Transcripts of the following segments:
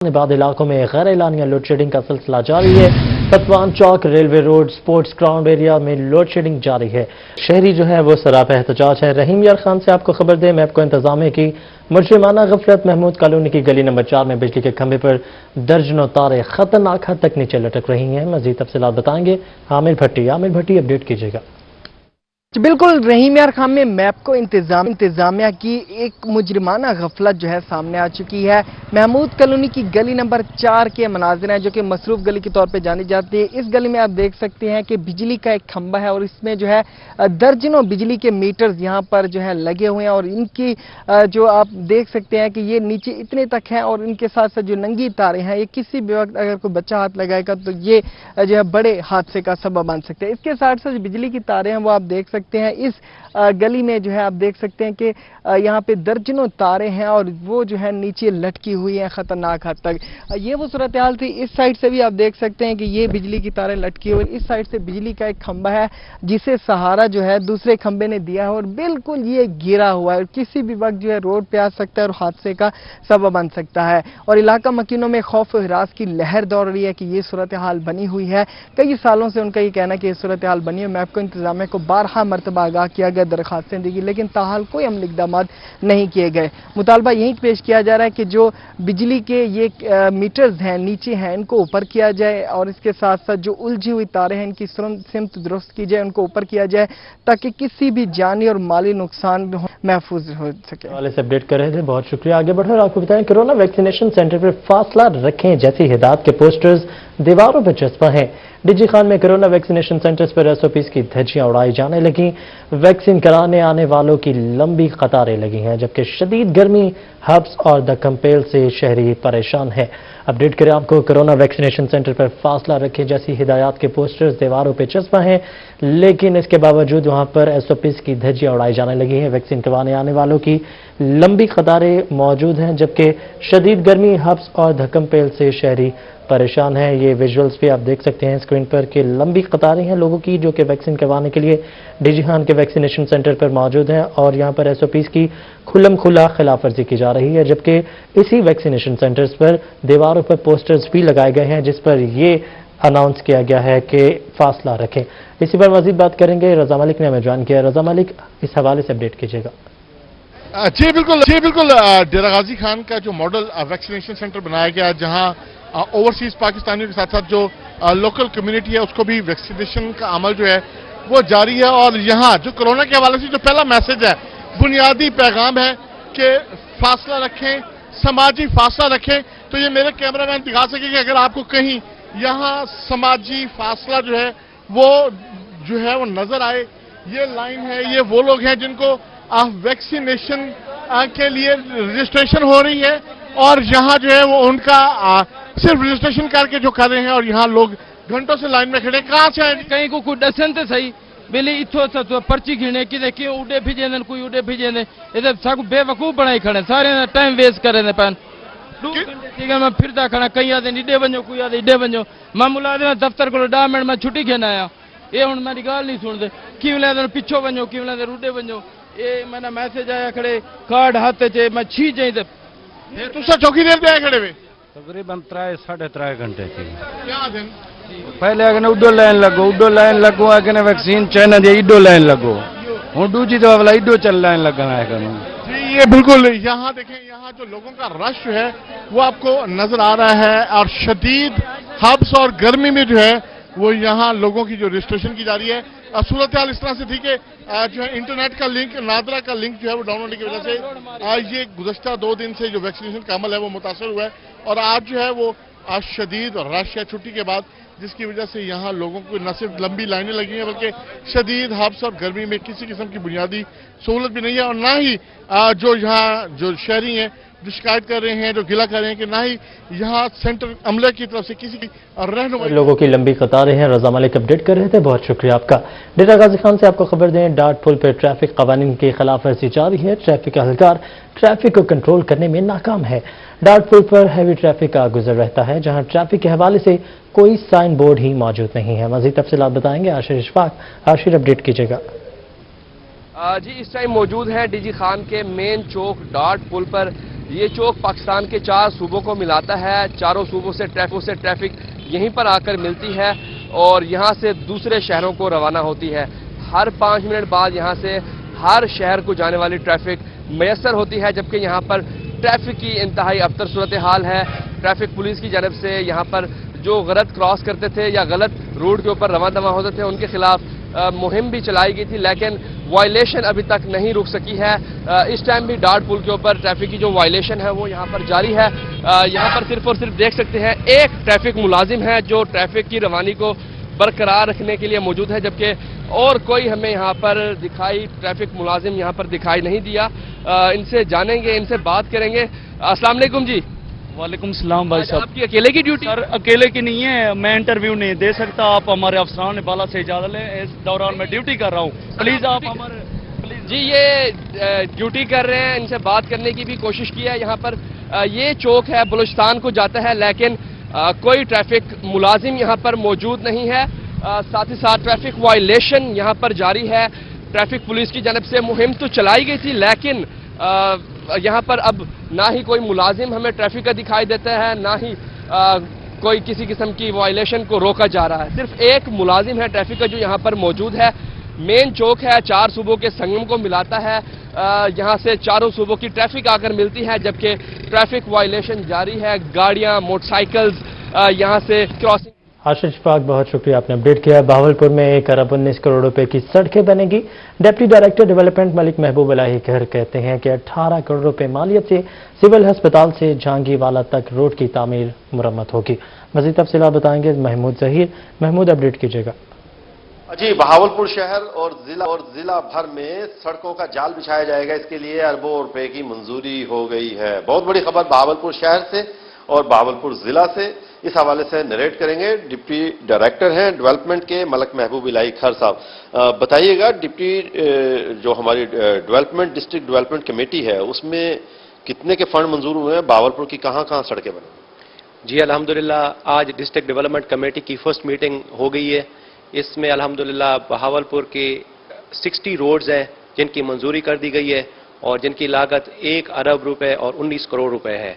بعض علاقوں میں غیر اعلانیہ لوڈ شیڈنگ کا سلسلہ جاری ہے۔ ستوان چوک، railway road, sports ground area میں لوڈ شیڈنگ جاری ہے۔ شہری جو ہے وہ سراپا احتجاج ہے۔ رحیم یار خان سے آپ کو خبر دیں، میپ کو انتظامیہ کی مجرمانہ غفلت۔ محمود کالونی کی گلی نمبر 4 میں بجلی کے کھمبے پر درجنوں تاریں خطرناک حد تک نیچے لٹک رہی ہیں۔ مزید تفصیلات بتائیں گے عامر بھٹی۔ عامر بھٹی، اپڈیٹ کیجیے گا۔ بالکل رحیم یار خان میں میپ کو انتظامیہ کی ایک مجرمانہ غفلت جو ہے سامنے آ چکی ہے۔ محمود کالونی کی گلی نمبر 4 کے مناظر ہیں جو کہ مصروف گلی کے طور پہ جانی جاتی ہے۔ اس گلی میں آپ دیکھ سکتے ہیں کہ بجلی کا ایک کھمبا ہے اور اس میں جو ہے درجنوں بجلی کے میٹرز یہاں پر جو ہے لگے ہوئے ہیں اور ان کی جو آپ دیکھ سکتے ہیں کہ یہ نیچے اتنے تک ہیں اور ان کے ساتھ ساتھ جو ننگی تاریں ہیں، یہ کسی بھی وقت اگر کوئی بچہ ہاتھ لگائے گا تو یہ جو ہے بڑے حادثے کا سبب بن سکتے ہیں۔ اس کے ساتھ ساتھ بجلی کی تاریں ہیں وہ آپ دیکھ سکتے ہیں۔ اس گلی میں جو ہے آپ دیکھ سکتے ہیں کہ یہاں پہ درجنوں تاریں ہیں اور وہ جو ہے نیچے لٹکی ہوئی ہیں خطرناک حد تک۔ یہ وہ صورتحال تھی۔ اس سائڈ سے بھی آپ دیکھ سکتے ہیں کہ یہ بجلی کی تاریں لٹکی ہوئی، اس سائڈ سے بجلی کا ایک کھمبا ہے جسے سہارا جو ہے دوسرے کھمبے نے دیا ہے اور بالکل یہ گرا ہوا ہے اور کسی بھی وقت جو ہے روڈ پہ آ سکتا ہے اور حادثے کا سبب بن سکتا ہے۔ اور علاقہ مکینوں میں خوف و ہراس کی لہر دوڑ رہی ہے کہ یہ صورتحال بنی ہوئی ہے۔ کئی سالوں سے ان کا یہ کہنا ہے کہ یہ صورتحال بنی ہے۔ میپ کو انتظامیہ کو بارہا مرتبہ آگاہ کیا گیا، درخواستیں دی گئی، لیکن تاحال کوئی عملی اقدامات نہیں کیے گئے۔ مطالبہ یہی پیش کیا جا رہا ہے کہ جو بجلی کے یہ میٹرز ہیں نیچے ہیں ان کو اوپر کیا جائے اور اس کے ساتھ ساتھ جو الجھی ہوئی تاریں ہیں ان کی سمت درست کی جائے، ان کو اوپر کیا جائے تاکہ کسی بھی جانی اور مالی نقصان محفوظ ہو سکے۔ حوالے سے اپڈیٹ کر رہے تھے، بہت شکریہ۔ آگے بڑھ کر آپ کو بتائیں، کورونا ویکسینیشن سینٹر پر فاصلہ رکھیں جیسی ہدایات کے پوسٹرز دیواروں پر چسپاں ہیں۔ ڈی جی خان میں کورونا ویکسینیشن سینٹرز پر ایس او پیز کی دھجیاں اڑائی جانے لگیں۔ ویکسین کرانے آنے والوں کی لمبی قطاریں لگی ہیں، جبکہ شدید گرمی، ہبس اور د کمپیل سے شہری پریشان ہیں۔ اپڈیٹ کریں آپ کو، کورونا ویکسینیشن سینٹر پر فاصلہ رکھیں جیسی ہدایات کے پوسٹرز دیواروں پہ چسپاں ہیں، لیکن اس کے باوجود وہاں پر ایس او پیز کی دھجیاں اڑائی جانے لگی ہیں۔ ویکسین کروانے آنے والوں کی لمبی قطاریں موجود ہیں، جبکہ شدید گرمی، ہبس اور دھکم پیل سے شہری پریشان ہیں۔ یہ ویژولز بھی آپ دیکھ سکتے ہیں اسکرین پر کہ لمبی قطاریں ہیں لوگوں کی جو کہ ویکسین کروانے کے لیے ڈی جی خان کے ویکسینیشن سینٹر پر موجود ہیں اور یہاں پر ایس او پیز کی کھلم کھلا خلاف ورزی کی جا رہی ہے، جبکہ اسی ویکسینیشن سینٹرز پر دیواروں پر پوسٹرز بھی لگائے گئے ہیں جس پر یہ اناؤنس کیا گیا ہے کہ فاصلہ رکھیں۔ اسی پر مزید بات کریں گے، رضا ملک نے ہمیں جوائن کیا۔ رضا ملک، اس حوالے سے اپڈیٹ کیجیے گا۔ جی بالکل ڈیرہ غازی خان کا جو ماڈل ویکسینیشن سینٹر بنایا گیا جہاں اوورسیز پاکستانیوں کے ساتھ ساتھ جو لوکل کمیونٹی ہے اس کو بھی ویکسینیشن کا عمل جو ہے وہ جاری ہے، اور یہاں جو کورونا کے حوالے سے جو پہلا میسج ہے، بنیادی پیغام ہے کہ فاصلہ رکھیں، سماجی فاصلہ رکھیں۔ تو یہ میرے کیمرہ مین دکھا سکے کہ اگر آپ کو کہیں یہاں سماجی فاصلہ جو ہے وہ نظر آئے، یہ لائن ہے، یہ وہ لوگ ہیں جن کو ویکسینیشن کے لیے رجسٹریشن ہو رہی ہے اور یہاں جو ہے وہ ان کا صرف رجسٹریشن کر کے جو کر رہے ہیں اور یہاں لوگ گھنٹوں سے لائن میں کھڑے۔ کہاں سے ہیں؟ کہیں کو کوئی ڈسن تے صحیح بلی اتھو پرچی گھنے کہ اڈے بھیجے کوئی اڈے بھیجے ادھر سب بے وقوف بنائی کھڑے، سارے ٹائم ویسٹ کرے پین ٹھیک ہے۔ میں پھرتا کھڑا، کئی آدھے اڈے بنو، کوئی آدھے اڈے بنو۔ میں ملازم دفتر کو 10 منٹ میں چھٹی گھن آیا، یہ ہوں میری گال نہیں سنتے، کیوں لے پچھو بنو، کیوں لے اڈے بنو۔ یہ میں نے میسج آیا کھڑے کارڈ ہاتھ چ میں چھی جائیں تو چوکی دیر پہ آئے کھڑے ہوئے تقریباً 3-3.5 گھنٹے تھی۔ کیا دن پہلے اگر اڈو لائن لگو اگر ویکسین چائنا دی اڈو لائن لگو ہوں دوجی دفعہ والا اڈو چل لائن لگنا ہے کروں۔ جی یہ بالکل یہاں دیکھیں، یہاں جو لوگوں کا رش ہے وہ آپ کو نظر آ رہا ہے اور شدید ہبس اور گرمی میں جو ہے وہ یہاں لوگوں کی جو رجسٹریشن کی جا رہی ہے۔ صورتحال اس طرح سے تھی کہ جو ہے انٹرنیٹ کا لنک، نادرا کا لنک جو ہے وہ ڈاؤن ہونے کی وجہ سے یہ گزشتہ 2 دن سے جو ویکسینیشن کا عمل ہے وہ متاثر ہوا ہے اور آج جو ہے وہ شدید رش ہے چھٹی کے بعد، جس کی وجہ سے یہاں لوگوں کو نہ صرف لمبی لائنیں لگی ہیں بلکہ شدید ہبس اور گرمی میں کسی قسم کی بنیادی سہولت بھی نہیں ہے اور نہ ہی جو یہاں جو شہری ہیں جو شکایت کر رہے ہیں، جو گلہ کر رہے ہیں کہ نہ ہی یہاں سینٹر عملے کی طرف سے کسی کی رہنمائی۔ لوگوں کی لمبی قطاریں ہیں۔ رضا ملک اپڈیٹ کر رہے تھے، بہت شکریہ آپ کا۔ ڈیرہ غازی خان سے آپ کو خبر دیں، ڈاٹ پل پر ٹریفک قوانین کی خلاف ورزی جاری ہے۔ ٹریفک اہلکار ٹریفک کو کنٹرول کرنے میں ناکام ہے۔ ڈاٹ پل پر ہیوی ٹریفک کا گزر رہتا ہے جہاں ٹریفک کے حوالے سے کوئی سائن بورڈ ہی موجود نہیں ہے۔ مزید تفصیلات بتائیں گے عاشر اشفاق۔ عاشر، اپڈیٹ کیجیے گا۔ جی اس ٹائم موجود ہیں ڈی جی خان کے مین چوک ڈاٹ پل پر، یہ چوک پاکستان کے 4 صوبوں کو ملاتا ہے. چاروں صوبوں سے ٹریفک یہیں پر آ کر ملتی ہے اور یہاں سے دوسرے شہروں کو روانہ ہوتی ہے. ہر 5 منٹ بعد یہاں سے ہر شہر کو جانے والی ٹریفک میسر ہوتی ہے، جبکہ یہاں پر ٹریفک کی انتہائی ابتر صورتحال ہے. ٹریفک پولیس کی جانب سے یہاں پر جو غلط کراس کرتے تھے یا غلط روڈ کے اوپر رواں دواں ہوتے تھے ان کے خلاف مہم بھی چلائی گئی تھی، لیکن وائلیشن ابھی تک نہیں رک سکی ہے. اس ٹائم بھی ڈاٹ پل کے اوپر ٹریفک کی جو وائلیشن ہے وہ یہاں پر جاری ہے. یہاں پر صرف اور صرف دیکھ سکتے ہیں ایک ٹریفک ملازم ہے جو ٹریفک کی روانی کو برقرار رکھنے کے لیے موجود ہے، جبکہ اور کوئی ہمیں یہاں پر ٹریفک ملازم یہاں پر دکھائی نہیں دیا. ان سے جانیں گے، ان سے بات کریں گے. السلام علیکم جی. وعلیکم السلام بھائی صاحب. آپ کی اکیلے کی ڈیوٹی؟ سر اکیلے کی نہیں ہے، میں انٹرویو نہیں دے سکتا. آپ ہمارے افسران نے بالا سے اجازت لیں، اس دوران میں ڈیوٹی کر رہا ہوں. پلیز آپ ہمارے جی یہ ڈیوٹی کر رہے ہیں، ان سے بات کرنے کی بھی کوشش کی ہے. یہاں پر یہ چوک ہے بلوچستان کو جاتا ہے، لیکن کوئی ٹریفک ملازم یہاں پر موجود نہیں ہے. ساتھ ہی ساتھ ٹریفک وائلیشن یہاں پر جاری ہے. ٹریفک پولیس کی جانب سے مہم تو چلائی گئی تھی، لیکن یہاں پر اب نہ ہی کوئی ملازم ہمیں ٹریفک کا دکھائی دیتا ہے، نہ ہی کوئی کسی قسم کی وائلیشن کو روکا جا رہا ہے. صرف ایک ملازم ہے ٹریفک کا جو یہاں پر موجود ہے. مین چوک ہے، 4 صوبوں کے سنگم کو ملاتا ہے. یہاں سے چاروں صوبوں کی ٹریفک آ کر ملتی ہے، جبکہ ٹریفک وائلیشن جاری ہے. گاڑیاں، موٹر سائیکلز یہاں سے کراسنگ. آشیش پاک، بہت شکریہ، آپ نے اپڈیٹ کیا. بہاولپور میں 1 ارب 19 کروڑ روپے کی سڑکیں بنے گی. ڈپٹی ڈائریکٹر ڈیولپمنٹ ملک محبوب الہی گھر کہتے ہیں کہ 18 کروڑ روپے مالیت سے سول ہسپتال سے جہانگیر والا تک روڈ کی تعمیر مرمت ہوگی. مزید تفصیلات بتائیں گے محمود ظہیر. محمود، اپڈیٹ کیجیے گا. جی، بہاولپور شہر اور ضلع بھر میں سڑکوں کا جال بچھایا جائے گا. اس کے لیے اربوں روپے کی منظوری ہو گئی ہے. بہت بڑی خبر بہاولپور شہر سے اور بہاولپور ضلع سے. اس حوالے سے نریٹ کریں گے ڈپٹی ڈائریکٹر ہیں ڈیولپمنٹ کے ملک محبوب الہی کھر صاحب. بتائیے گا ڈپٹی، جو ہماری ڈیولپمنٹ ڈسٹرکٹ ڈیولپمنٹ کمیٹی ہے اس میں کتنے کے فنڈ منظور ہوئے ہیں؟ بہاولپور کی کہاں کہاں سڑکیں بنیں؟ جی الحمدللہ آج ڈسٹرکٹ ڈیولپمنٹ کمیٹی کی فرسٹ میٹنگ ہو گئی ہے. اس میں الحمدللہ بہاولپور کے 60 روڈز ہیں جن کی منظوری کر دی گئی ہے اور جن کی لاگت 1 ارب روپے اور 19 کروڑ روپے ہے.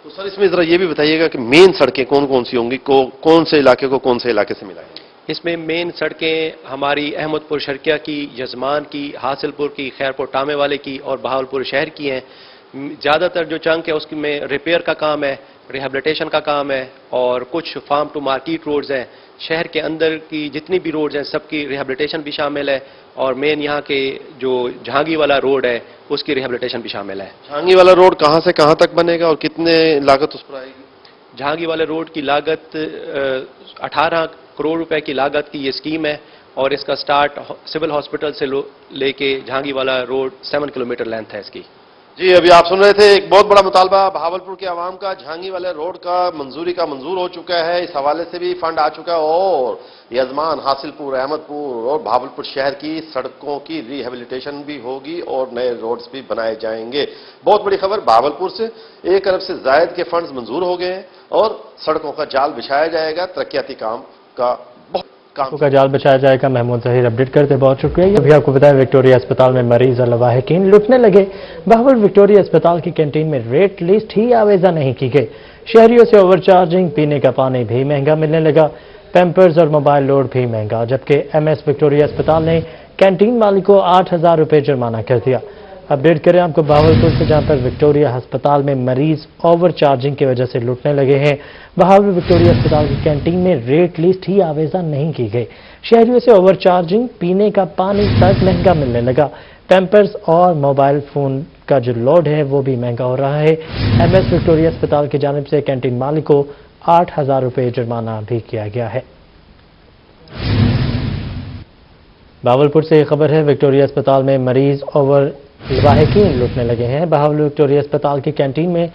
تو سر اس میں ذرا یہ بھی بتائیے گا کہ مین سڑکیں کون کون سی ہوں گی، کون سے علاقے کو کون سے علاقے سے ملائیں گے؟ اس میں مین سڑکیں ہماری احمد پور شرقیہ کی، یزمان کی، حاصل پور کی، خیرپور ٹامے والے کی اور بہاولپور شہر کی ہیں. زیادہ تر جو چنک ہے اس میں ریپیئر کا کام ہے، ریہیبلیٹیشن کا کام ہے اور کچھ فارم ٹو مارکیٹ روڈز ہیں. شہر کے اندر کی جتنی بھی روڈز ہیں سب کی ریہیبلیٹیشن بھی شامل ہے اور مین یہاں کے جو جہانگیر والا روڈ ہے اس کی ریہیبلیٹیشن بھی شامل ہے. جہانگیر والا روڈ کہاں سے کہاں تک بنے گا اور کتنے لاگت اس پر آئے گی؟ جہانگیر والے روڈ کی لاگت 18 کروڑ روپے کی لاگت کی یہ اسکیم ہے اور اس کا سٹارٹ سول ہاسپٹل سے لے کے جہانگیر والا روڈ 7 کلومیٹر لینتھ ہے اس کی. جی ابھی آپ سن رہے تھے ایک بہت بڑا مطالبہ بہاولپور کے عوام کا. جہانگیر والے روڈ کا منظور ہو چکا ہے. اس حوالے سے بھی فنڈ آ چکا ہے اور یزمان، حاصل پور، احمد پور اور بہاولپور شہر کی سڑکوں کی ریہیبلیٹیشن بھی ہوگی اور نئے روڈز بھی بنائے جائیں گے. بہت بڑی خبر بہاولپور سے 1 ارب سے زائد کے فنڈز منظور ہو گئے ہیں اور سڑکوں کا جال بچھایا جائے گا. ترقیاتی کام کا کا جال بچایا جائے گا. محمود ظہیر اپڈیٹ کرتے بہت شکریہ. ابھی آپ کو بتائیں وکٹوریہ اسپتال میں مریض اور لواحقین لٹنے لگے. بہاول وکٹوریہ اسپتال کی کینٹین میں ریٹ لسٹ ہی آویزہ نہیں کی گئی. شہریوں سے اوور چارجنگ، پینے کا پانی بھی مہنگا ملنے لگا، پیمپرز اور موبائل لوڈ بھی مہنگا، جبکہ ایم ایس وکٹوریہ اسپتال نے کینٹین مالک کو 8,000 روپے جرمانہ کر دیا. اپڈیٹ کریں آپ کو بہاولپور سے، جہاں پر وکٹوریہ ہسپتال میں مریض اوور چارجنگ کی وجہ سے لٹنے لگے ہیں. بہاول وکٹوریہ اسپتال کی کینٹین میں ریٹ لسٹ ہی آویزہ نہیں کی گئی. شہریوں سے اوور چارجنگ، پینے کا پانی تک مہنگا ملنے لگا، پیمپرز اور موبائل فون کا جو لوڈ ہے وہ بھی مہنگا ہو رہا ہے. ایم ایس وکٹوریہ اسپتال کی جانب سے کینٹین مالک کو 8,000 روپے جرمانہ بھی کیا گیا ہے. بہاولپور سے یہ خبر ہے، وکٹوریہ اسپتال میں مریض اوور لواحقین لٹنے لگے ہیں. بہاول وکٹوریہ اسپتال کی کینٹین میں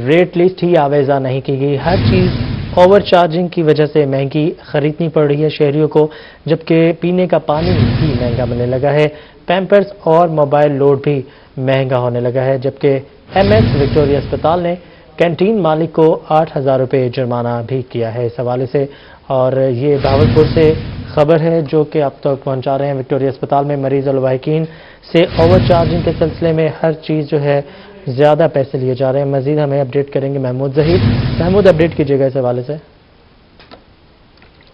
ریٹ لسٹ ہی آویزہ نہیں کی گئی. ہر چیز اوور چارجنگ کی وجہ سے مہنگی خریدنی پڑ رہی ہے شہریوں کو، جبکہ پینے کا پانی بھی مہنگا ملنے لگا ہے. پیمپرز اور موبائل لوڈ بھی مہنگا ہونے لگا ہے، جبکہ ایم ایس وکٹوریہ اسپتال نے کینٹین مالک کو 8,000 روپے جرمانہ بھی کیا ہے اس حوالے سے. اور یہ بہاولپور سے خبر ہے جو کہ آپ تک پہنچا رہے ہیں. وکٹوریہ اسپتال میں مریض اور لواحقین سے اوور چارجنگ کے سلسلے میں ہر چیز جو ہے ज्यादा पैसे लिए जा रहे हैं। मजीद हमें अपडेट करेंगे महमूद ज़हीर। महमूद, अपडेट कीजिएगा इस हवाले से।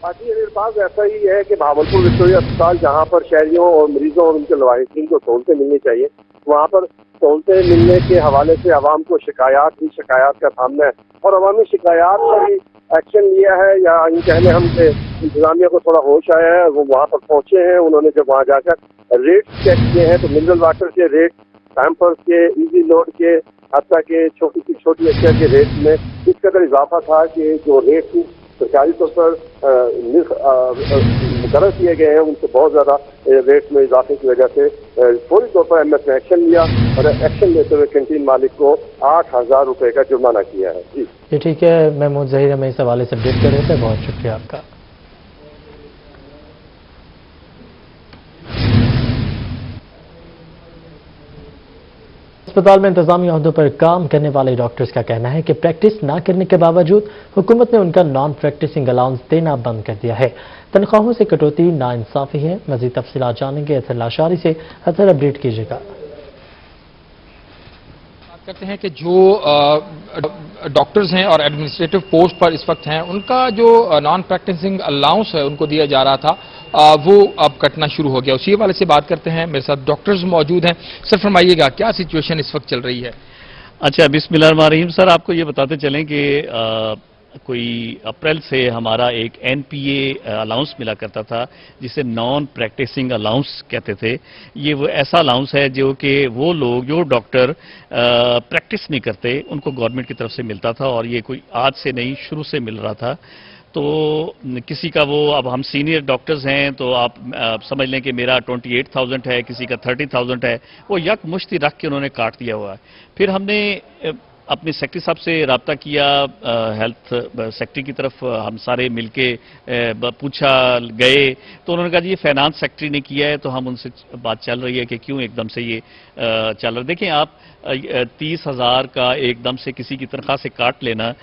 जी अनिल साहब, ऐसा ही है कि भावलपुर विक्टोरिया अस्पताल, जहां पर शहरियों और मरीजों और उनके लवारिसीन को सहूलतें मिलनी चाहिए, वहां पर सहूलतें मिलने के हवाले से आवाम को शिकायत का सामना है और अवामी शिकायत पर ही एक्शन लिया है, या इन कहने हम से इंतजामिया को थोड़ा होश आया है। वो वहां पर पहुंचे हैं, उन्होंने जब वहां जाकर रेट चेक किए हैं तो मिनरल वाटर के रेट, पैम्पर्स के, इजी लोड के, हत्ता के छोटी सी छोटी अशिया के रेट में इस कदर इजाफा था कि जो रेट सरकारी तौर पर मुकर्रर किए गए हैं उनसे बहुत ज़्यादा रेट में इजाफे की वजह से फौरी तौर पर एमएस ने एक्शन लिया और एक्शन लेते हुए कैंटीन मालिक को 8,000 रुपए का जुर्माना किया है। जी ये ठीक है। महमूद ज़हीर हमें इस हवाले से अपडेट कर रहे थे, बहुत शुक्रिया आपका। अस्पताल में इंतजामी अहदों पर काम करने वाले डॉक्टर्स का कहना है कि प्रैक्टिस न करने के बावजूद हुकूमत ने उनका नॉन प्रैक्टिसिंग अलाउंस देना बंद कर दिया है। तनख्वाहों से कटौती नाइंसाफी है। मजीद तफसीलात जानेंगे अतर लाशारी से। अतर, अपडेट कीजिएगा। बात करते हैं कि जो डॉक्टर्स हैं और एडमिनिस्ट्रेटिव पोस्ट पर इस वक्त हैं, उनका जो नॉन प्रैक्टिसिंग अलाउंस है उनको दिया जा रहा था, वो अब कटना शुरू हो गया। उसी वाले से बात करते हैं। मेरे साथ डॉक्टर्स मौजूद हैं। सर, फरमाइएगा क्या सिचुएशन इस वक्त चल रही है? अच्छा, बिस्मिल्लाहिर्रहमानिर्रहीम। सर, आपको ये बताते चलें कि कोई अप्रैल से हमारा एक एनपीए अलाउंस मिला करता था, जिसे नॉन प्रैक्टिसिंग अलाउंस कहते थे। ये वो ऐसा अलाउंस है जो कि वो लोग जो डॉक्टर प्रैक्टिस नहीं करते उनको गवर्नमेंट की तरफ से मिलता था, और ये कोई आज से नहीं, शुरू से मिल रहा था। तो किसी का वो, अब हम सीनियर डॉक्टर्स हैं तो आप समझ लें कि मेरा 28,000 है, किसी का 30,000 है, वो यक मुश्ती रख के उन्होंने काट दिया हुआ है। फिर हमने अपने सेक्रेटरी साहब से रब्ता किया, हेल्थ सेक्रेटरी की तरफ हम सारे मिलके पूछा गए, तो उन्होंने कहा जी ये फाइनेंस सेक्रेटरी ने किया है। तो हम उनसे बात चल रही है कि क्यों एकदम से ये चल रहा है। देखें आप, 30,000 का एकदम से किसी की तनख्वाह से काट लेना,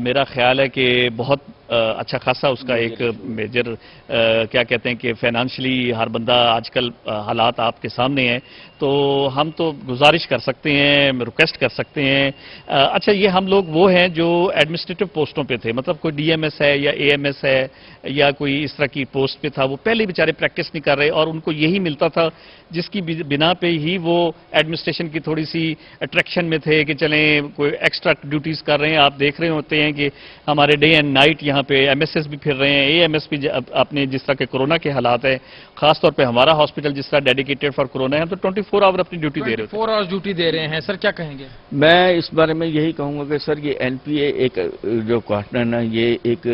मेरा ख्याल है कि बहुत अच्छा खासा उसका एक मेजर क्या कहते हैं कि फाइनेंशियली हर बंदा, आजकल हालात आपके सामने हैं, तो हम तो गुजारिश कर सकते हैं, रिक्वेस्ट कर सकते हैं। अच्छा, ये हम लोग वो हैं जो एडमिनिस्ट्रेटिव पोस्टों पे थे, मतलब कोई डीएमएस है या एएमएस है या कोई इस तरह की पोस्ट पे था, वो पहले बेचारे प्रैक्टिस नहीं कर रहे और उनको यही मिलता था, जिसकी बिना पे ही वो एडमिनिस्ट्रेशन की थोड़ी सी अट्रैक्शन में थे कि चलें कोई एक्स्ट्रा ड्यूटीज कर रहे हैं। आप देख रहे होते हैं कि हमारे डे एंड नाइट यहाँ पे एमएसएस भी फिर रहे हैं, एएमएस भी अपने जिस तरह के कोरोना के हालात है, खासतौर पे हमारा हॉस्पिटल जिस तरह डेडिकेटेड फॉर कोरोना है, तो 24 आवर अपनी ड्यूटी दे रहे हैं। 4 आवर्स ड्यूटी दे रहे हैं। सर, क्या कहेंगे? मैं इस बारे में यही कहूंगा कि सर ये एनपीए एक जो काटना ना, ये एक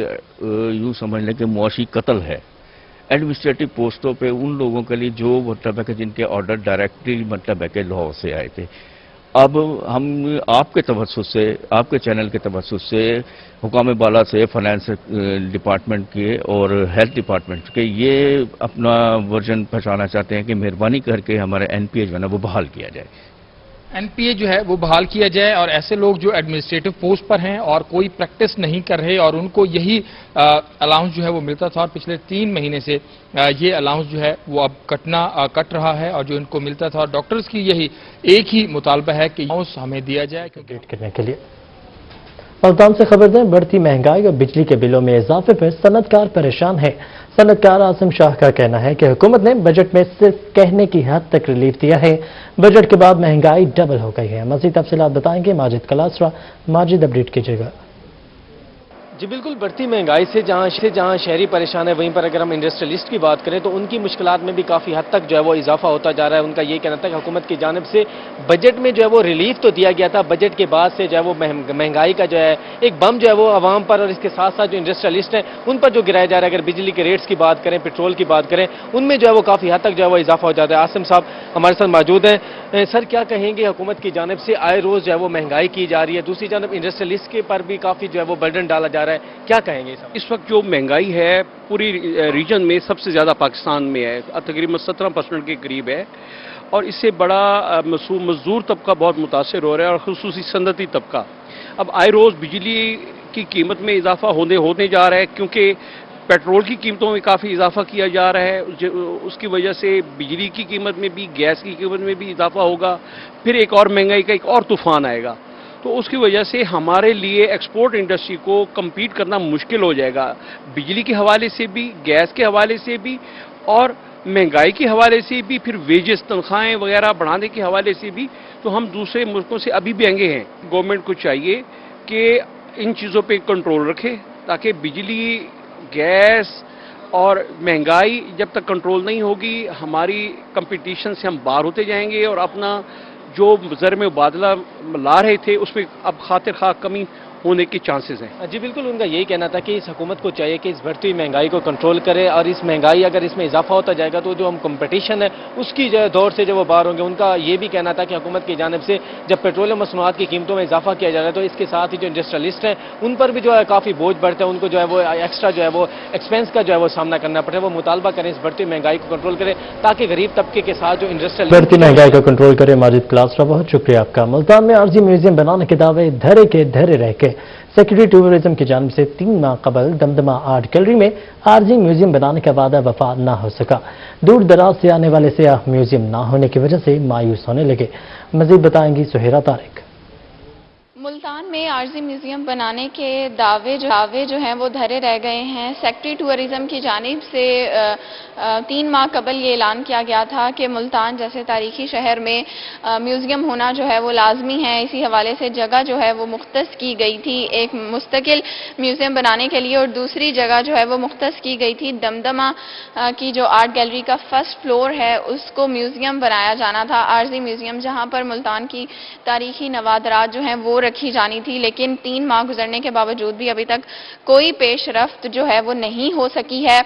यूं समझ लें कि मुआशी कत्ल है एडमिनिस्ट्रेटिव पोस्टों पे उन लोगों के लिए जो मतलब है कि जिनके ऑर्डर डायरेक्टली मतलब है कि लॉ से आए थे। अब हम आपके तवज्जुह से, आपके चैनल के तवज्जुह से, हुकाम बाला से, फाइनेंस डिपार्टमेंट के और हेल्थ डिपार्टमेंट के ये अपना वर्जन पहुंचाना चाहते हैं कि मेहरबानी करके हमारा एनपीए जो है ना वो बहाल किया जाए। एनपीए जो है वो बहाल किया जाए, और ऐसे लोग जो एडमिनिस्ट्रेटिव पोस्ट पर हैं और कोई प्रैक्टिस नहीं कर रहे और उनको यही अलाउंस जो है वो मिलता था, और पिछले 3 महीने से ये अलाउंस जो है वो अब कट रहा है, और जो इनको मिलता था, और डॉक्टर्स की यही एक ही मुतालबा है कि अलाउंस हमें दिया जाए। अपडेट करने के लिए मुल्तान से खबर दें। बढ़ती महंगाई और बिजली के बिलों में इजाफे पर सनतकार परेशान है। सनतकार आसिम शाह का कहना है कि हुकूमत ने बजट में सिर्फ कहने की हद तक रिलीफ दिया है, बजट के बाद महंगाई डबल हो गई है। मज़ीद तफसीलात बताएंगे माजिद कलासरा। माजिद, अपडेट कीजिएगा। जी बिल्कुल, बढ़ती महंगाई से जहां शहरी परेशान है, वहीं पर अगर हम इंडस्ट्रियलिस्ट की बात करें तो उनकी मुश्किलात में भी काफ़ी हद तक जो है वो इजाफा होता जा रहा है। उनका ये कहना था कि हुकूमत की जानिब से बजट में जो है वो रिलीफ तो दिया गया था, बजट के बाद से जो है वो महंगाई का जो है एक बम जो है वो आवाम पर और इसके साथ साथ जो इंडस्ट्रियलिस्ट हैं उन पर जो गिराया जा रहा है। अगर बिजली के रेट्स की बात करें, पेट्रोल की बात करें, उनमें जो है वो काफ़ी हद तक जो है वो इजाफा हो जाता है। आसिम साहब हमारे साथ मौजूद हैं। सर, क्या कहेंगे, हुकूमत की जानिब से आए रोज़ जो है वो महंगाई की जा रही है, दूसरी जानब इंडस्ट्रियलिस्ट के पर भी काफ़ी जो है वो बर्डन डाला जा रहा है, क्या कहेंगे? इस वक्त जो महंगाई है पूरी रीजन में सबसे ज़्यादा पाकिस्तान में है, तकरीबन 17% के करीब है, और इससे बड़ा मजदूर तबका बहुत मुतासर हो रहा है, और खुसूसी सनअती तबका। अब आए रोज़ बिजली की कीमत में इजाफा होने जा रहा है, क्योंकि पेट्रोल की कीमतों में काफ़ी इजाफा किया जा रहा है, उसकी वजह से बिजली की कीमत में भी, गैस की कीमत में भी इजाफा होगा, फिर एक और महंगाई का एक और तूफान आएगा। तो उसकी वजह से हमारे लिए एक्सपोर्ट इंडस्ट्री को compete करना मुश्किल हो जाएगा, बिजली के हवाले से भी, गैस के हवाले से भी और महंगाई के हवाले से भी, फिर वेजेस तनख्वाहें वगैरह बढ़ाने के हवाले से भी। तो हम दूसरे मुल्कों से अभी भी महंगे हैं। गवर्नमेंट को चाहिए कि इन चीज़ों पे कंट्रोल रखे ताकि बिजली, गैस और महंगाई जब तक कंट्रोल नहीं होगी, हमारी कंपटीशन से हम बाहर होते जाएंगे और अपना जो ज़र में मुबादला ला रहे थे उसमें अब खातिर खा कमी होने के चांसेस हैं। जी बिल्कुल, उनका यही कहना था कि इस हुकूमत को चाहिए कि इस बढ़ती हुई महंगाई को कंट्रोल करे और इस महंगाई अगर इसमें इजाफा होता जाएगा तो जो हम कंपटीशन है उसकी जो दौर से जो वो बाहर होंगे। उनका ये भी कहना था कि हुकूमत की जानिब से जब पेट्रोलियम मसनूआत की कीमतों में इजाफा किया जा रहा है तो इसके साथ ही जो इंडस्ट्रियलिस्ट हैं उन पर भी जो है काफ़ी बोझ बढ़ता है, उनको जो है वो एक्स्ट्रा जो है वो एक्सपेंस का जो है वो सामना करना पड़ता है। वो मुतालबा करें इस बढ़ती महंगाई को कंट्रोल करें ताकि गरीब तबके के साथ जो इंडस्ट्रियल बढ़ती महंगाई को कंट्रोल करे। माजिद क्लासरा, बहुत शुक्रिया आपका। मुल्तान में आरजी म्यूजियम बनाने के दावे धरे के धरे रह के सेक्रेटरी टूरिज्म की जानिब से 3 माह कबल दमदमा आर्ट गैलरी में आरजी म्यूजियम बनाने का वादा वफा न हो सका। दूर दराज से आने वाले सयाह म्यूजियम न होने की वजह से मायूस होने लगे। मजीद बताएंगी सुहेरा तारिक। मुल्तान में आरजी म्यूजियम बनाने के दावे जो हैं वो धरे रह गए हैं। सेक्रेटरी टूरिज्म की जानिब से 3 माह कबल ये ऐलान किया गया था कि मुल्तान जैसे तारीखी शहर में म्यूजियम होना जो है वो लाजमी है। इसी हवाले से जगह जो है वो मुख्तस की गई थी एक मुस्तकिल म्यूजियम बनाने के लिए और दूसरी जगह जो है वो मुख्तस की गई थी दमदमा की जो आर्ट गैलरी का फर्स्ट फ्लोर है उसको म्यूजियम बनाया जाना था, आरजी म्यूजियम, जहाँ पर मुल्तान की तारीखी नवादरात जो हैं वो रखी जानी थी। लेकिन 3 माह गुजरने के बावजूद भी अभी तक कोई पेशरफ्त जो है वो नहीं हो सकी है।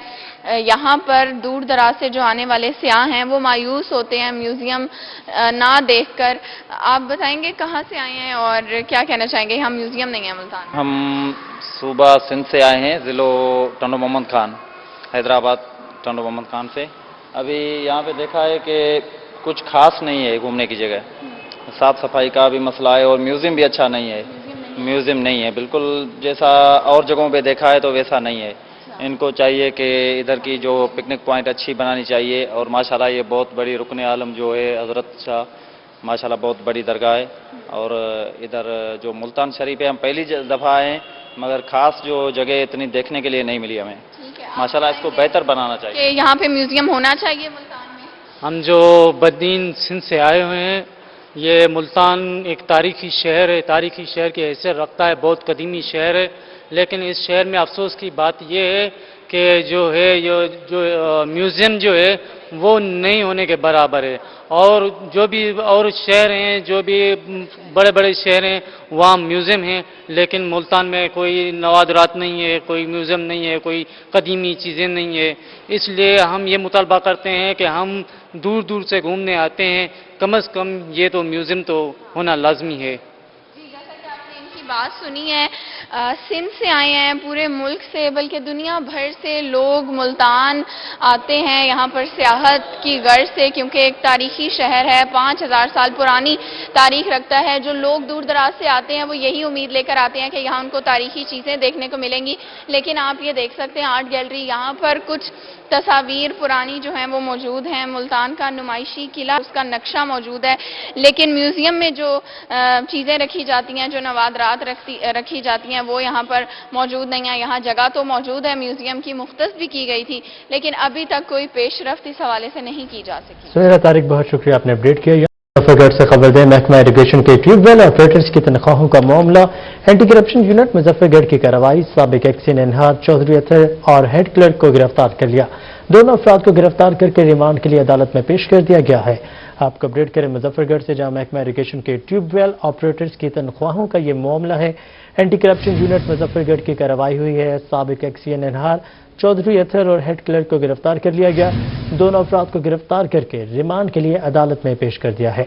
यहाँ पर दूर दराज से जो आने वाले सयाह हैं वो मायूस होते हैं म्यूजियम ना देखकर। आप बताएंगे कहाँ से आए हैं और क्या कहना चाहेंगे? हम म्यूजियम नहीं है मुल्तान। हम सूबा सिंध से आए हैं, ज़िलो टंडो मोहम्मद खान, हैदराबाद टंडो मोहम्मद खान से। अभी यहाँ पे देखा है कि कुछ खास नहीं है घूमने की जगह, साफ सफाई का भी मसला है और म्यूजियम भी अच्छा नहीं है। म्यूजियम नहीं है बिल्कुल, जैसा और जगहों पे देखा है तो वैसा नहीं है। इनको चाहिए कि इधर की जो पिकनिक पॉइंट अच्छी बनानी चाहिए और माशाल्लाह ये बहुत बड़ी रुकन आलम जो है हज़रत शाह, माशाल्लाह बहुत बड़ी दरगाह है। और इधर जो मुल्तान शरीफ है हम पहली दफ़ा आए हैं मगर ख़ास जो जगह इतनी देखने के लिए नहीं मिली हमें। माशाल्लाह इसको बेहतर बनाना चाहिए। यहाँ पे म्यूजियम होना चाहिए मुल्तान में। हम जो बदीन सिंध से आए हुए हैं, ये मुल्तान एक तारीखी शहर है, तारीखी शहर की हैसियत रखता है, बहुत कदीमी शहर है। लेकिन इस शहर में अफसोस की बात ये है कि जो है जो म्यूज़ियम जो है वो नहीं होने के बराबर है। और जो भी और शहर हैं, जो भी बड़े बड़े शहर हैं वहाँ म्यूज़ियम हैं, लेकिन मुल्तान में कोई नवादरात नहीं है, कोई म्यूज़ियम नहीं है, कोई कदीमी चीज़ें नहीं है। इसलिए हम ये मुतालबा करते हैं कि हम दूर दूर से घूमने आते हैं, कम से कम ये तो म्यूज़ियम तो होना लाजमी है। बात सुनी है, सिंध से आए हैं, पूरे मुल्क से बल्कि दुनिया भर से लोग मुल्तान आते हैं यहाँ पर सियाहत की गर्ज से, क्योंकि एक तारीखी शहर है, 5000 साल पुरानी तारीख रखता है। जो लोग दूर दराज से आते हैं वो यही उम्मीद लेकर आते हैं कि यहाँ उनको तारीखी चीज़ें देखने को मिलेंगी। लेकिन आप ये देख सकते हैं आर्ट गैलरी, यहाँ पर कुछ तस्वीर पुरानी जो हैं वो मौजूद हैं। मुल्तान का नुमाइशी किला, उसका नक्शा मौजूद है, लेकिन म्यूज़ियम में जो चीज़ें रखी जाती हैं, जो नवादरात रखी जाती हैं, वो यहाँ पर मौजूद नहीं है। यहाँ जगह तो मौजूद है म्यूज़ियम की, मुख्तस भी की गई थी, लेकिन अभी तक कोई पेशरफ्त इस हवाले से नहीं की जा सकी। सुहेरा तारिक, बहुत शुक्रिया, आपने अपडेट किया। मुजफ्फरगढ़ से खबर दें, महकमा इरिगेशन के ट्यूबवेल ऑपरेटर्स की तनख्वाहों का मामला, एंटी करप्शन यूनिट मुजफ्फरगढ़ की कार्रवाई, साबिक एक्सीन इनहार चौधरी अतर और हेड क्लर्क को गिरफ्तार कर लिया। दोनों अफराद को गिरफ्तार करके रिमांड के लिए अदालत में पेश कर दिया गया है। आपको अपडेट करें मुजफ्फरगढ़ से, जहां महकमा इरिगेशन के ट्यूबवेल ऑपरेटर्स की तनख्वाहों का ये मामला है। एंटी करप्शन यूनिट मुजफ्फरगढ़ की कार्रवाई हुई है, साबिक एक्सीन इनहार चौधरी अतर और हेड क्लर्क को गिरफ्तार कर लिया गया। दोनों अफराद को गिरफ्तार करके रिमांड के लिए अदालत में पेश कर दिया है।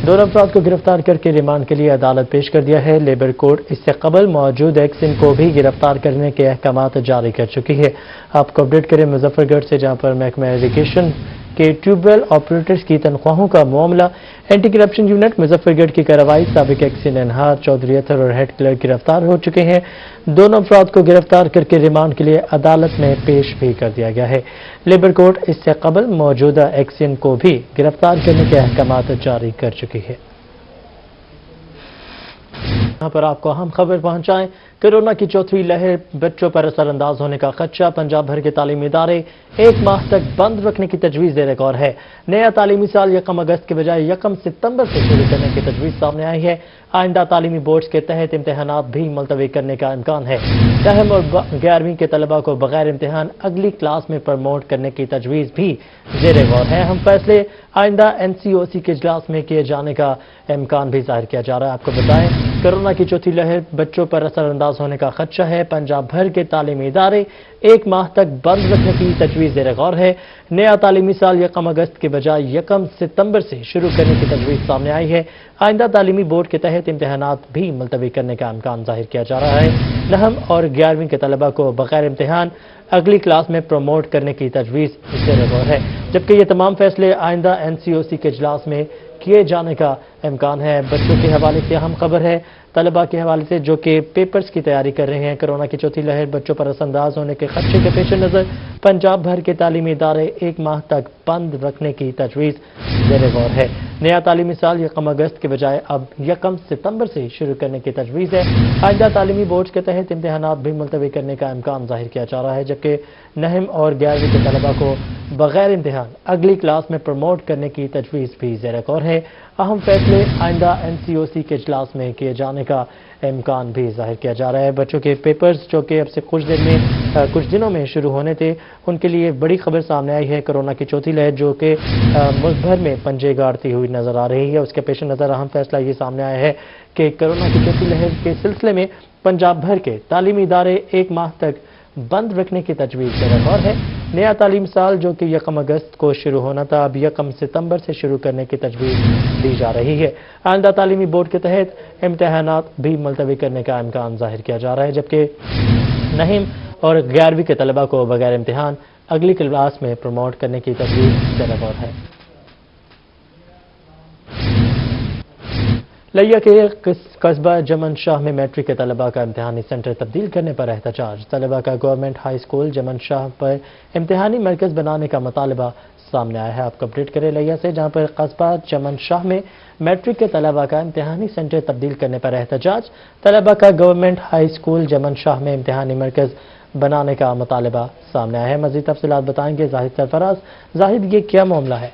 दोनों अफराद को गिरफ्तार करके रिमांड के लिए अदालत पेश कर दिया है। लेबर कोर्ट इससे कबल मौजूद एक्सिन को भी गिरफ्तार करने के अहकामात जारी कर चुकी है। आपको अपडेट करें मुजफ्फरगढ़ से, जहां पर महकमा इरिगेशन के ट्यूबवेल ऑपरेटर्स की तनख्वाहों का मामला। एंटी करप्शन यूनिट मुजफ्फरगढ़ की कार्रवाई, साबिक एक्सीन एनहार चौधरी अतर और हेड क्लर्क गिरफ्तार हो चुके हैं। दोनों अफराद को गिरफ्तार करके रिमांड के लिए अदालत में पेश भी कर दिया गया है। लेबर कोर्ट इससे कबल मौजूदा एक्सीन को भी गिरफ्तार करने के अहकामात जारी कर चुकी है। यहाँ पर आपको अहम खबर पहुंचाएं। कोरोना की चौथी लहर, बच्चों पर असरअंदाज होने का खदशा। पंजाब भर के तालीमी इदारे 1 माह तक बंद रखने की तजवीज़ ज़ेर गौर है। नया तालीमी साल 1 अगस्त के बजाय 1 सितंबर से शुरू करने की तजवीज़ सामने आई है। आइंदा तालीमी बोर्ड्स के तहत इम्तहानात भी मुलतवी करने का इम्कान है। 10वीं और 11वीं के तलबा को बगैर इम्तहान अगली क्लास में प्रमोट करने की तजवीज़ भी ज़ेर गौर है। हम फैसले आइंदा NCOC के इजलास में किए जाने का इम्कान भी जाहिर किया जा रहा है। आपको बताएं, कोरोना की चौथी लहर, बच्चों पर असरअंदाज होने का खदशा है। पंजाब भर के तालीमी इदारे 1 माह तक बंद रखने की तजवीज़ ज़ेर गौर है। नया तालीमी साल 1 अगस्त के बजाय 1 सितंबर से शुरू करने की तजवीज़ सामने आई है। आइंदा तालीमी बोर्ड के तहत इम्तहानात भी मुलतवी करने का इम्कान जाहिर किया जा रहा है। 9वीं और 11वीं के तलबा को बगैर इम्तहान अगली क्लास में प्रमोट करने की तजवीज़ ज़ेर गौर है, जबकि ये तमाम फैसले आइंदा NCOC के इजलास में किए जाने का इम्कान है। बच्चों के हवाले से अहम खबर है, तलबा के हवाले से जो कि पेपर्स की तैयारी कर रहे हैं। कोरोना की चौथी लहर, बच्चों पर असरअंदाज होने के खदशे के पेश नज़र पंजाब भर के तालीमी इदारे 1 माह तक बंद रखने की तजवीज़ ज़ेर गौर है। नया तालीमी साल 1 अगस्त के बजाय अब 1 सितंबर से शुरू करने की तजवीज़ है। आइंदा तालीमी बोर्ड के तहत इम्तहानात भी मुलतवी करने का इम्कान जाहिर किया जा रहा है, जबकि 9वीं और 11वीं के तलबा को बगैर इम्तहान अगली क्लास में प्रमोट करने की तजवीज़ भी ज़ेर गौर है। अहम फैसले आइंदा NCOC के इजलास में किए जाने का इम्कान भी जाहिर किया जा रहा है। बच्चों के पेपर्स जो कि अब से कुछ दिनों में शुरू होने थे, उनके लिए बड़ी खबर सामने आई है। कोरोना की चौथी लहर जो कि मुल्क भर में पंजे गाड़ती हुई नजर आ रही है, उसके पेश नज़र अहम फैसला ये सामने आया है कि कोरोना की चौथी लहर के सिलसिले में पंजाब भर के तालीमी इदारे 1 माह तक बंद रखने की तजवीज़ ज़ेर गौर है। नया तालीम साल जो कि 1 अगस्त को शुरू होना था, अब 1 सितंबर से शुरू करने की तजवीज़ दी जा रही है। आइंदा तालीमी बोर्ड के तहत इम्तहानात भी मुलतवी करने का इम्कान जाहिर किया जा रहा है, जबकि 9वीं और 11वीं के तलबा को बगैर इम्तहान अगली क्लास में प्रमोट करने की तजवीज़ ज़ेर गौर है। लिया के कस्बा जमन शाह में मैट्रिक के तलबा का इम्तहानी सेंटर तब्दील करने पर एहतजाज। तलबा का गवर्नमेंट हाई स्कूल जमन शाह पर इम्तहानी मरकज़ बनाने का मुतालबा सामने आया है। आपको अपडेट करें लिया से, जहां पर कस्बा जमन शाह में मैट्रिक के तलबा का इम्तहानी सेंटर तब्दील करने पर एहतजाज। तलबा का गवर्नमेंट हाई स्कूल जमन शाह में इम्तहानी मरकज़ बनाने का मुतालबा सामने आया है। मज़ीद तफसीलात बताएंगे जाहिद सरफराज। जाहिद, ये क्या मामला है?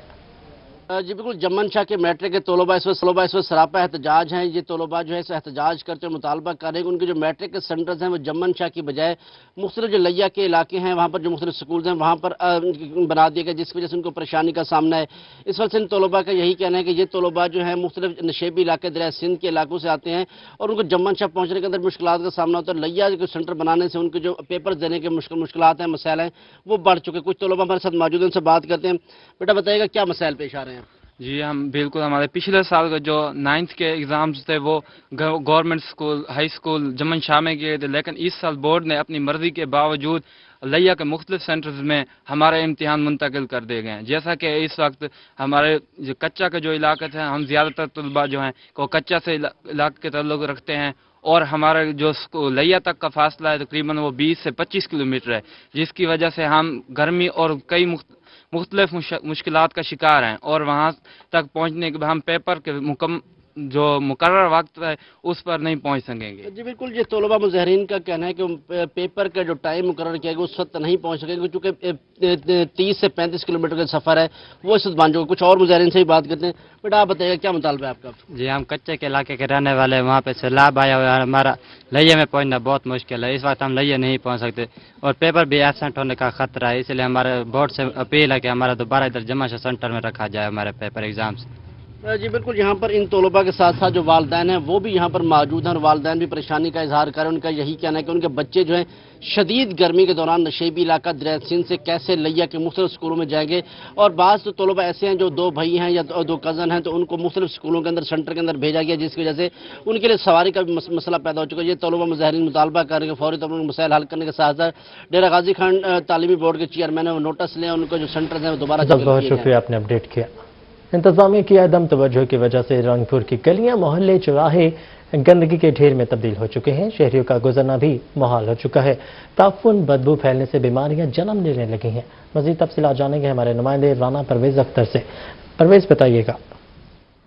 जी बिल्कुल, जमन शाह के मैट्रिक के तलबा इस वक्त सरापा एहतजाज हैं। ये तलबा जो है एहतजाज करते हुए मुतालबा कर रहे हैं कि उनके जो मैट्रिक के सेंटर्स हैं वो जमन शाह की बजाय मुख्तलिफ जो लिया के इलाके हैं वहाँ पर जो मुख्तलिफ स्कूल हैं वहाँ पर बना दिए गए, जिसकी वजह से उनको परेशानी का सामना है। इस वक्त इन तलबा का यही कहना है कि ये तलबा जो है मुख्तलिफ नशेबी इलाके दरिया सिंध के इलाकों से आते हैं और उनको जमन शाह पहुँचने के अंदर मुश्किलात का सामना होता है। लिया के सेंटर बनाने से उनके जो पेपर देने के मुश्किलात हैं, मसाइल हैं, वो बढ़ चुके। कुछ तलबा हमारे साथ मौजूद हैं, उनसे बात करते हैं। बेटा बताइएगा क्या मसाइल पेश आ रहे हैं? जी हम बिल्कुल, हमारे पिछले साल का जो 9th के एग्ज़ाम्स थे वो गवर्नमेंट स्कूल हाई स्कूल जमन शाह में किए थे, लेकिन इस साल बोर्ड ने अपनी मर्जी के बावजूद लिया के मुख्तलिफ सेंटर्स में हमारे इम्तिहान मुंतकिल कर दिए गए हैं। जैसा कि इस वक्त हमारे जो कच्चा का जो इलाका था, हम ज़्यादातर तलबा जो हैं वो कच्चा से इलाके के ताल्लुक़ रखते हैं और हमारा जो लिया तक का फासला है तकरीबन वो 20 से 25 किलोमीटर है, जिसकी वजह से हम गर्मी और कई मुख्तलिफ मुश्किलात का शिकार हैं और वहाँ तक पहुँचने के बाद हम पेपर के जो मुकर्रर वक्त है उस पर नहीं पहुँच सकेंगे। जी बिल्कुल, ये तलबा मुज़ाहिरीन का कहना है कि पेपर का जो टाइम मुकर्रर किया गया उस वक्त नहीं पहुँच सकेंगे, क्योंकि 30 से 35 किलोमीटर का सफ़र है, वो इस वक्त बन जाएगा। कुछ और मुज़ाहिरीन से ही बात करते हैं। बेटा आप बताइएगा क्या मुतालबा है आपका? जी हम कच्चे के इलाके के रहने वाले, वहाँ पे सैलाब आया हुआ है, हमारा लिया में पहुँचना बहुत मुश्किल है। इस वक्त हम लिया नहीं पहुँच सकते और पेपर भी एबसेंट होने का खतरा है, इसलिए हमारे बोर्ड से अपील है कि हमारा दोबारा इधर जमा शाह सेंटर में रखा जाए हमारे पेपर एग्जाम्स। جی بالکل، یہاں پر ان طلباء کے ساتھ ساتھ جو والدین ہیں وہ بھی یہاں پر موجود ہیں اور والدین بھی پریشانی کا اظہار کر رہے ہیں. ان کا یہی کہنا ہے کہ ان کے بچے جو ہیں شدید گرمی کے دوران نشیبی علاقہ دریائے سندھ سے کیسے لیا کے مختلف اسکولوں میں جائیں گے. اور بعض تو طلباء ایسے ہیں جو 2 بھائی ہیں یا 2 کزن ہیں، تو ان کو مختلف اسکولوں کے اندر سینٹر کے اندر بھیجا گیا، جس کی وجہ سے ان کے لیے سواری کا بھی مسئلہ پیدا ہو چکا ہے. یہ طلباء مظاہرین مطالبہ کر رہے ہیں کہ فوری طور پر مسائل حل کرنے کے ساتھ ساتھ ڈیرہ غازی خان تعلیمی بورڈ کے چیئرمین ہیں وہ نوٹس لیں، ان کو جو سینٹرز ہیں وہ دوبارہ بہت شکریہ، آپ نے اپڈیٹ کیا. انتظامیہ کی عدم توجہ کی وجہ سے رنگ پور کی گلیاں، محلے، چوراہے گندگی کے ڈھیر میں تبدیل ہو چکے ہیں. شہریوں کا گزرنا بھی محال ہو چکا ہے. تعفن، بدبو پھیلنے سے بیماریاں جنم لینے لگی ہیں. مزید تفصیلات جانیں گے ہمارے نمائندے رانا پرویز اختر سے. پرویز، بتائیے گا.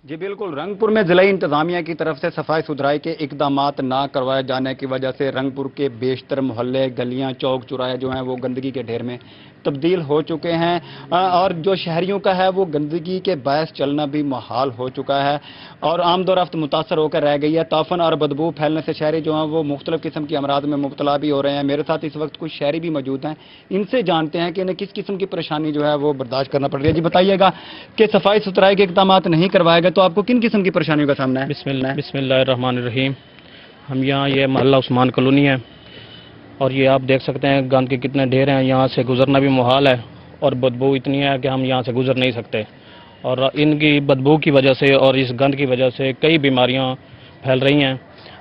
جی بالکل، رنگ پور میں ضلعی انتظامیہ کی طرف سے صفائی ستھرائی کے اقدامات نہ کروائے جانے کی وجہ سے رنگ پور کے بیشتر محلے، گلیاں، چوک چوراہے جو ہیں وہ گندگی کے ڈھیر میں تبدیل ہو چکے ہیں اور جو شہریوں کا ہے وہ گندگی کے باعث چلنا بھی محال ہو چکا ہے اور آمد و رفت متاثر ہو کر رہ گئی ہے. تعفن اور بدبو پھیلنے سے شہری جو ہیں وہ مختلف قسم کی امراض میں مبتلا بھی ہو رہے ہیں. میرے ساتھ اس وقت کچھ شہری بھی موجود ہیں، ان سے جانتے ہیں کہ انہیں کس قسم کی پریشانی جو ہے وہ برداشت کرنا پڑ رہی ہے. جی بتائیے گا کہ صفائی ستھرائی کے اقدامات نہیں کروائے گئے تو آپ کو کن قسم کی پریشانیوں کا سامنا ہے؟ بسم اللہ الرحمن الرحیم. ہم یہاں یہ محلہ عثمان کالونی ہے اور یہ آپ دیکھ سکتے ہیں گند کے کتنے ڈھیر ہیں. یہاں سے گزرنا بھی محال ہے اور بدبو اتنی ہے کہ ہم یہاں سے گزر نہیں سکتے اور ان کی بدبو کی وجہ سے اور اس گند کی وجہ سے کئی بیماریاں پھیل رہی ہیں.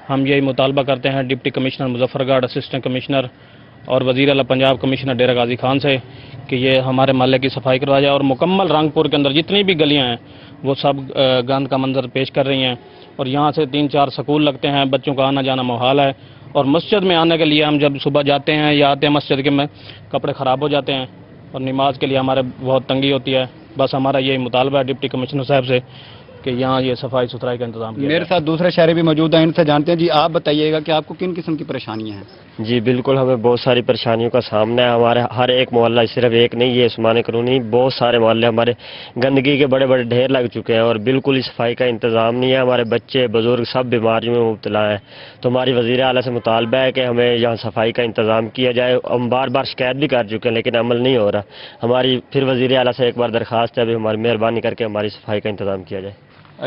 ہم یہی مطالبہ کرتے ہیں ڈپٹی کمشنر مظفر گڑھ، اسسٹنٹ کمشنر اور وزیر اعلیٰ پنجاب کمشنر ڈیرہ غازی خان سے کہ یہ ہمارے محلے کی صفائی کروایا جائے اور مکمل رنگ پور کے اندر جتنی بھی گلیاں ہیں وہ سب گند کا منظر پیش کر رہی ہیں. اور یہاں سے 3-4 سکول لگتے ہیں، بچوں کا آنا جانا محال ہے اور مسجد میں آنے کے لیے ہم جب صبح جاتے ہیں یا آتے ہیں مسجد کے میں کپڑے خراب ہو جاتے ہیں اور نماز کے لیے ہمارے بہت تنگی ہوتی ہے. بس ہمارا یہی مطالبہ ہے ڈپٹی کمشنر صاحب سے کہ یہاں یہ صفائی ستھرائی کا انتظام کیا. میرے ساتھ دوسرے شہری بھی موجود ہیں، ان سے جانتے ہیں. جی آپ بتائیے گا کہ آپ کو کن قسم کی پریشانیاں ہیں؟ جی بالکل، ہمیں بہت ساری پریشانیوں کا سامنا ہے. ہمارے ہر ایک محلہ، صرف ایک نہیں، یہ عثمان کالونی، بہت سارے محلے ہمارے گندگی کے بڑے بڑے ڈھیر لگ چکے ہیں اور بالکل ہی صفائی کا انتظام نہیں ہے. ہمارے بچے، بزرگ سب بیماریوں میں مبتلا ہیں. تو ہماری وزیر اعلیٰ سے مطالبہ ہے کہ ہمیں یہاں صفائی کا انتظام کیا جائے. ہم بار بار شکایت بھی کر چکے ہیں لیکن عمل نہیں ہو رہا. ہماری پھر وزیر اعلیٰ سے ایک بار درخواست ہے ابھی ہماری مہربانی کر کے ہماری صفائی کا انتظام کیا جائے.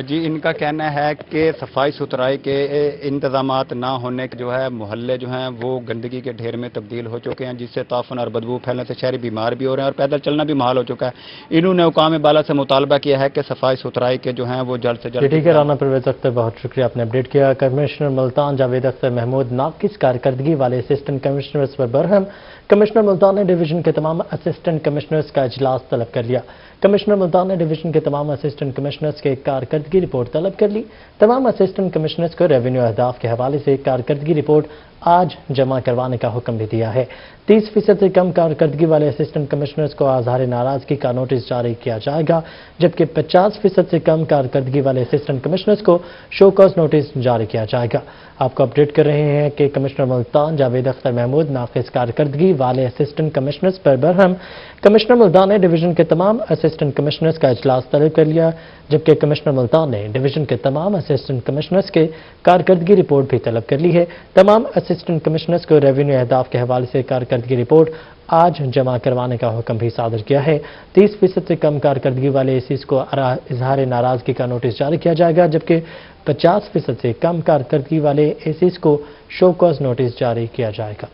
جی ان کا کہنا ہے کہ صفائی ستھرائی کے انتظامات نہ ہونے کے جو ہے محلے جو ہیں وہ گندگی کے ڈھیر میں تبدیل ہو چکے ہیں، جس سے تعفن اور بدبو پھیلنے سے شہری بیمار بھی ہو رہے ہیں اور پیدل چلنا بھی محال ہو چکا ہے. انہوں نے حکام بالا سے مطالبہ کیا ہے کہ صفائی ستھرائی کے جو ہیں وہ جلد سے جلد. ٹھیک ہے رانا پرویز اختر، بہت شکریہ، آپ نے اپڈیٹ کیا. کمشنر ملتان جاوید اختر محمود ناقص کارکردگی والے اسسٹنٹ کمشنرز پر برہم. کمشنر ملتان نے ڈویژن کے تمام اسسٹنٹ کمشنرز کا اجلاس طلب کر لیا. کمشنر ملتان نے ڈویژن کے تمام اسسٹنٹ کمشنرز کے کارکردگی رپورٹ طلب کر لی. تمام اسسٹنٹ کمشنرز کو ریونیو اہداف کے حوالے سے کارکردگی رپورٹ آج جمع کروانے کا حکم بھی دیا ہے. 30% سے کم کارکردگی والے اسسٹنٹ کمشنرز کو اظہار ناراضگی کا نوٹس جاری کیا جائے گا، جبکہ 50% سے کم کارکردگی والے اسسٹنٹ کمشنرز کو شو کاز نوٹس جاری کیا جائے گا. آپ کو اپڈیٹ کر رہے ہیں کہ کمشنر ملتان جاوید اختر محمود ناقص کارکردگی والے اسسٹنٹ کمشنرز پر برہم. کمشنر ملتان نے ڈویژن کے تمام اسسٹنٹ کمشنرز کا اجلاس طلب کر لیا، جبکہ کمشنر ملتان نے ڈویژن کے تمام اسسٹنٹ کمشنرز کے کارکردگی رپورٹ بھی طلب کر لی ہے. تمام اسسٹنٹ کمشنرز کو ریونیو اہداف کے حوالے سے کارکردگی رپورٹ آج جمع کروانے کا حکم بھی صادر کیا ہے. 30% سے کم کارکردگی والے ایسیز کو اظہار ناراضگی کا نوٹس جاری کیا جائے گا، جبکہ 50% سے کم کارکردگی والے ایسیز کو شو کاز نوٹس جاری کیا جائے گا.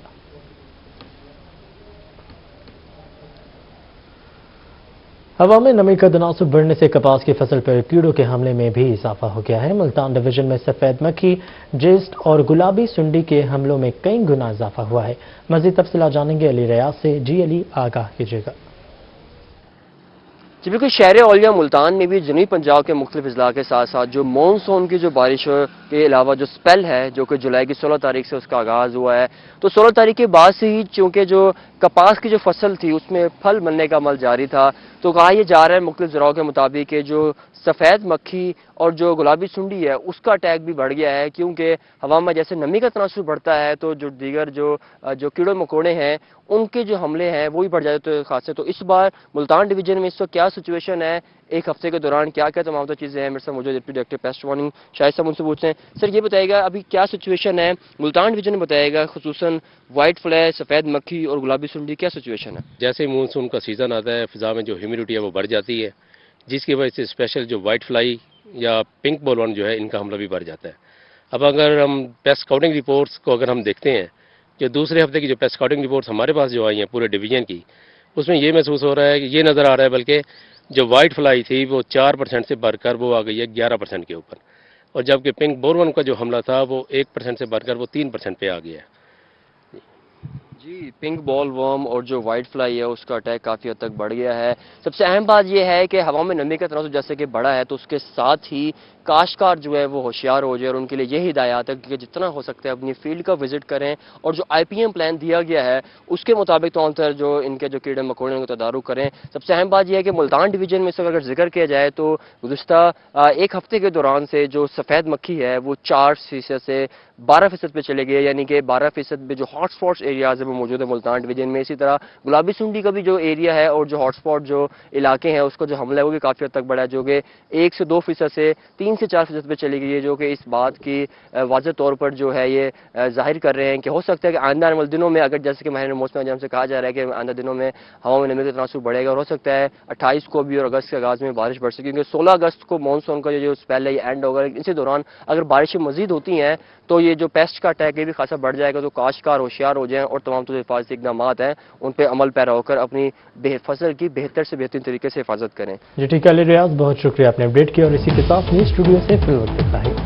ہوا میں نمی کا تناسب بڑھنے سے کپاس کی فصل پر کیڑوں کے حملے میں بھی اضافہ ہو گیا ہے. ملتان ڈویژن میں سفید مکھی، جیسٹ اور گلابی سنڈی کے حملوں میں کئی گنا اضافہ ہوا ہے. مزید تفصیلات جانیں گے علی ریاض سے. جی علی، آگاہ کیجیے گا. جی بالکل، شہر اولیاء ملتان میں بھی جنوبی پنجاب کے مختلف اضلاع کے ساتھ ساتھ جو مانسون کی جو بارش کے علاوہ جو سپیل ہے جو کہ جولائی کی 16 تاریخ سے اس کا آغاز ہوا ہے، تو 16 تاریخ کے بعد سے ہی چونکہ جو کپاس کی جو فصل تھی اس میں پھل بننے کا عمل جاری تھا، تو کہا یہ جا رہا ہے مختلف ذرائع کے مطابق کہ جو سفید مکھی اور جو گلابی سنڈی ہے اس کا اٹیک بھی بڑھ گیا ہے، کیونکہ ہوا میں جیسے نمی کا تناسب بڑھتا ہے تو جو دیگر جو کیڑے مکوڑے ہیں ان کے جو حملے ہیں وہ بھی بڑھ جاتے ہیں خاص سے. تو اس بار ملتان ڈویژن میں اس وقت کیا سچویشن ہے، ایک ہفتے کے دوران کیا کیا تمام چیزیں ہیں، میرے ساتھ موجود ڈپٹی ڈائریکٹر پیسٹ وارننگ شاہد صاحب، ان سے پوچھتے ہیں. سر یہ بتائیے گا ابھی کیا سچویشن ہے ملتان ڈویژن میں، بتائیے گا خصوصاً وائٹ فلائی، سفید مکھی اور گلابی سنڈی کیا سچویشن ہے؟ جیسے ہی مونسون کا سیزن آتا ہے فضا میں جو ہیومیڈیٹی ہے وہ بڑھ جاتی ہے، جس کی وجہ سے اسپیشل جو وائٹ فلائی या पिंक बोलवर्म जो है इनका हमला भी बढ़ जाता है। अब अगर हम पेस्ट स्काउटिंग रिपोर्ट्स को अगर हम देखते हैं, जो दूसरे हफ्ते की जो पेस्ट स्काउटिंग रिपोर्ट्स हमारे पास जो आई हैं पूरे डिवीजन की, उसमें ये महसूस हो रहा है कि ये नज़र आ रहा है बल्कि जो वाइट फ्लाई थी वो 4% से बढ़कर वो आ गई है 11% के ऊपर, और जबकि पिंक बोलवर्म का जो हमला था वो 1% से बढ़कर वो 3% पे आ गया है। जी, पिंक बॉल वर्म और जो वाइट फ्लाई है उसका अटैक काफ़ी हद तक बढ़ गया है। सबसे अहम बात यह है कि हवा में नमी का तनासुर जैसे कि बढ़ा है, तो उसके साथ ही काश्तकार जो है वो होशियार हो जाए, और उनके लिए यही हिदायत है कि जितना हो सकता है अपनी फील्ड का विजिट करें, और जो IPM प्लान दिया गया है उसके मुताबिक तौर पर जो इनके जो कीड़े मकोड़े उनको तदारुक करें। सबसे अहम बात यह है कि मुल्तान डिवीजन में इसका अगर जिक्र किया जाए तो गुज़िश्ता एक हफ्ते के दौरान से जो सफ़ेद मक्खी है वो 4% से 12% पे चले गए, यानी कि 12% में जो हॉट स्पॉट्स एरियाज है वो मौजूद है मुल्तान डिवीजन में। इसी तरह गुलाबी सुंडी का भी जो एरिया है और जो हॉट स्पॉट जो इलाके हैं उसका जो हमला है वो भी काफ़ी हद तक बढ़ा है, जो कि 1 से 2% से 3 से 4% पे चली गई है, जो कि इस बात की वाज़ेह तौर पर जो है ये जाहिर कर रहे हैं कि हो सकता है कि आइंदा आने वाले दिनों में, अगर जैसे कि माहिर मौसम निजाम से कहा जा रहा है कि आइंदा दिनों में हवा में नमी का तनासुर बढ़ेगा, और हो सकता है 28 को भी और अगस्त के आगाज़ में बारिश बढ़ सके, क्योंकि 16 अगस्त को मानसून का जो स्पेल है ये एंड होगा। इसी दौरान अगर बारिशें मजीद होती हैं तो ये जो पेस्ट का अटैक ये भी खासा बढ़ जाएगा। तो काश्तकार होशियार हो जाएं और तमाम जो हिफाजती इक़दाम हैं उन पर अमल पैरा होकर अपनी फसल की बेहतर से बेहतरीन तरीके से हिफाजत करें। जी ठीक है, रियाज बहुत शुक्रिया, आपने अपडेट किया, और इसी के साथ न्यूज़ स्टूडियो से फिल वक्त है।